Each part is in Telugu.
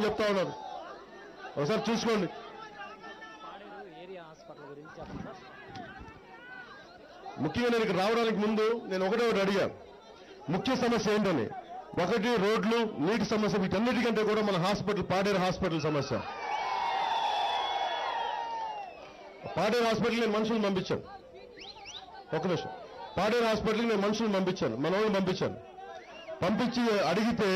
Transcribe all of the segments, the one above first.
చెప్తా ఉన్నారు. ఒకసారి చూసుకోండి. ముఖ్యంగా నేను ఇక్కడ రావడానికి ముందు నేను ఒకటే అడిగా, ముఖ్య సమస్య ఏంటని. ఒకటి రోడ్లు, నీటి సమస్య. వీటన్నిటికంటే కూడా మన హాస్పిటల్, పాడేరు హాస్పిటల్ సమస్య. పాడేరు హాస్పిటల్ నేను మనుషులు పంపించాను. ఒక నిమిషం. పాడేరు హాస్పిటల్కి నేను మనుషులు పంపించాను, మన వాళ్ళని పంపించాను. పంపించి అడిగితే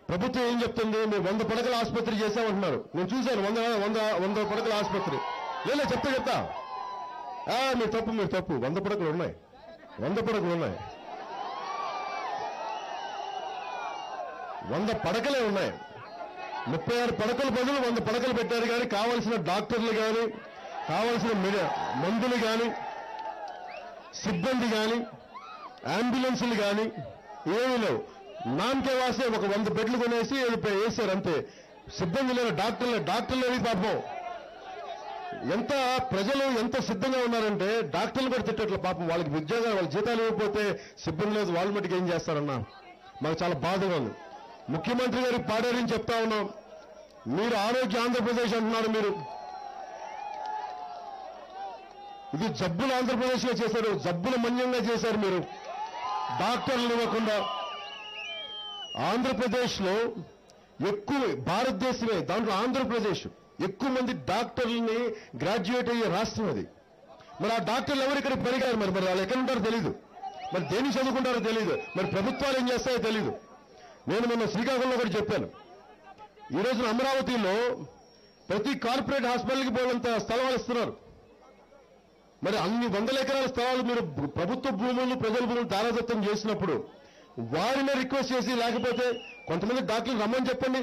ప్రభుత్వం ఏం చెప్తుంది, మీరు 100 పడకల ఆసుపత్రి చేశామంటున్నారు. నేను చూశాను 100 పడకల ఆసుపత్రి. లేదా చెప్తా మీరు తప్పు 100 పడకలు ఉన్నాయి. 100 పడకలు ఉన్నాయి. 100 పడకలే ఉన్నాయి. 36 పడకల బదులు 100 పడకలు పెట్టారు. కానీ కావాల్సిన డాక్టర్లు కానీ, కావాల్సిన మందులు కానీ, సిబ్బంది కానీ, అంబులెన్సులు కానీ ఏమీ లేవు. నామకే వాసే ఒక 100 బెడ్లు కొనేసి వేసారు అంతే. సిబ్బంది లేని డాక్టర్లు అనేది పాపం ఎంత ప్రజలు ఎంత సిద్ధంగా ఉన్నారంటే డాక్టర్లు కూడా తిట్టట్ల పాపం. వాళ్ళకి ఉద్యోగాలు, వాళ్ళ జీతాలు ఇవ్వకపోతే సిబ్బంది లేదు, వాళ్ళ మటుకు ఏం చేస్తారన్నా మాకు చాలా బాధగా ఉంది. ముఖ్యమంత్రి గారికి పాడేరని చెప్తా ఉన్నాం. మీరు ఆరోగ్య ఆంధ్రప్రదేశ్ అంటున్నారు. మీరు ఇది జబ్బుల ఆంధ్రప్రదేశ్ లో చేశారు, జబ్బుల మన్యంగా చేశారు. మీరు డాక్టర్లు ఇవ్వకుండా ఆంధ్రప్రదేశ్ లో ఎక్కువ, భారతదేశమే దాంట్లో ఆంధ్రప్రదేశ్ ఎక్కువ మంది డాక్టర్లని గ్రాడ్యుయేట్ అయ్యే రాష్ట్రం అది. మరి ఆ డాక్టర్లు ఎవరు ఇక్కడ పెరిగారు? మరి వాళ్ళు ఎక్కడ ఉంటారో తెలియదు, మరి దేన్ని చదువుకుంటారో తెలియదు, మరి ప్రభుత్వాలు ఏం చేస్తాయో తెలియదు. నేను మొన్న శ్రీకాకుళంలో కూడా చెప్పాను. ఈ రోజున అమరావతిలో ప్రతి కార్పొరేట్ హాస్పిటల్కి పోలంత స్థలాలు ఇస్తున్నారు. మరి అన్ని 100 ఎకరాల స్థలాలు మీరు ప్రభుత్వ భూములు, ప్రజల భూములు దారాదత్తం చేసినప్పుడు వారిని రిక్వెస్ట్ చేసి, లేకపోతే కొంతమంది డాక్టర్లు రమ్మని చెప్పండి.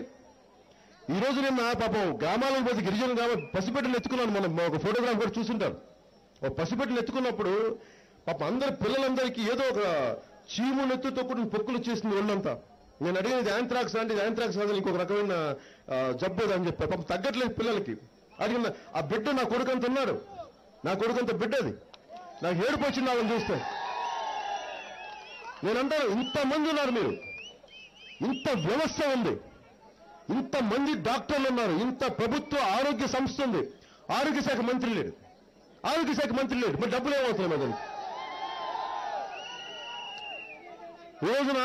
ఈ రోజు నిన్న పాపం గ్రామాలకు పోతే గిరిజన పసిపెట్టలు ఎత్తుకున్నాను. మనం ఒక ఫోటోగ్రాఫ్ కూడా చూసుంటారు. ఒక పసిపెట్టలు ఎత్తుకున్నప్పుడు పాపం అందరి పిల్లలందరికీ ఏదో ఒక చీము నెత్తుతో కూడిన పొక్కులు వచ్చేసింది ఒళ్ళంతా. నేను అడిగినది యాంథ్రాక్స్ అంటే, యాంథ్రాక్స్ కాదు ఇంకొక రకమైన జబ్బు అని చెప్పారు. పాపం తగ్గట్లేదు పిల్లలకి. అడిగిన ఆ బిడ్డ నా కొడుకంత ఉన్నాడు, నా కొడుకంత బిడ్డ. అది నాకు ఏడుపు వచ్చింది వాళ్ళని చూస్తే. నేనంటాను, ఇంతమంది ఉన్నారు మీరు, ఇంత వ్యవస్థ ఉంది, ఇంతమంది డాక్టర్లు ఉన్నారు, ఇంత ప్రభుత్వ ఆరోగ్య సంస్థ ఉంది. ఆరోగ్య శాఖ మంత్రి లేడు. మరి డబ్బులు ఏమవుతున్నాయి మరి? ఈ రోజున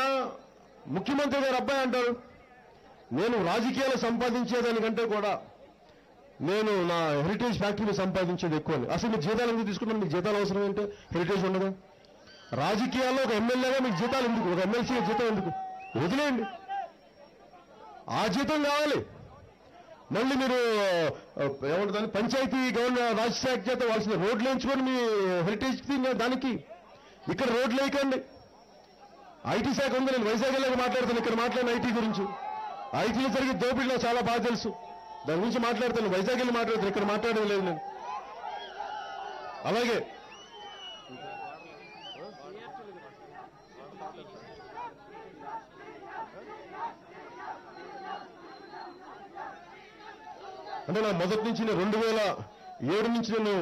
ముఖ్యమంత్రి గారు అబ్బాయి అంటారు, నేను రాజకీయాలు సంపాదించేదానికంటే కూడా నేను నా హెరిటేజ్ ఫ్యాక్టరీని సంపాదించేది ఎక్కువ. అసలు మీరు జీతాలు ఎందుకు తీసుకుంటారు? మీకు జీతాలు అవసరం ఏంటో? హెరిటేజ్ ఉండదు. రాజకీయాల్లో ఒక ఎమ్మెల్యేగా మీకు జీతాలు ఎందుకు? ఒక ఎమ్మెల్సీ జీతం ఎందుకు? వదిలేయండి. ఆ జీతం కావాలి. మళ్ళీ మీరు ఏమంటుందని పంచాయతీ గవర్నమెంట్ రాజశాఖ చేత వాల్సిన రోడ్లు వేయించుకొని మీ హెరిటేజ్ దానికి ఇక్కడ రోడ్లు వేయకండి. ఐటీ శాఖ ఉంది. నేను వైజాగ్ వెళ్ళక మాట్లాడుతాను. ఇక్కడ మాట్లాడిన ఐటీ గురించి, ఐటీలో జరిగే దోపిడీలో చాలా బాగా తెలుసు. దాని గురించి మాట్లాడతాను. వైజాగ్ వెళ్ళి మాట్లాడతాను, ఇక్కడ మాట్లాడడం లేదు నేను. అలాగే అంటే నా మొదటి నుంచి 2007 నుంచి నేను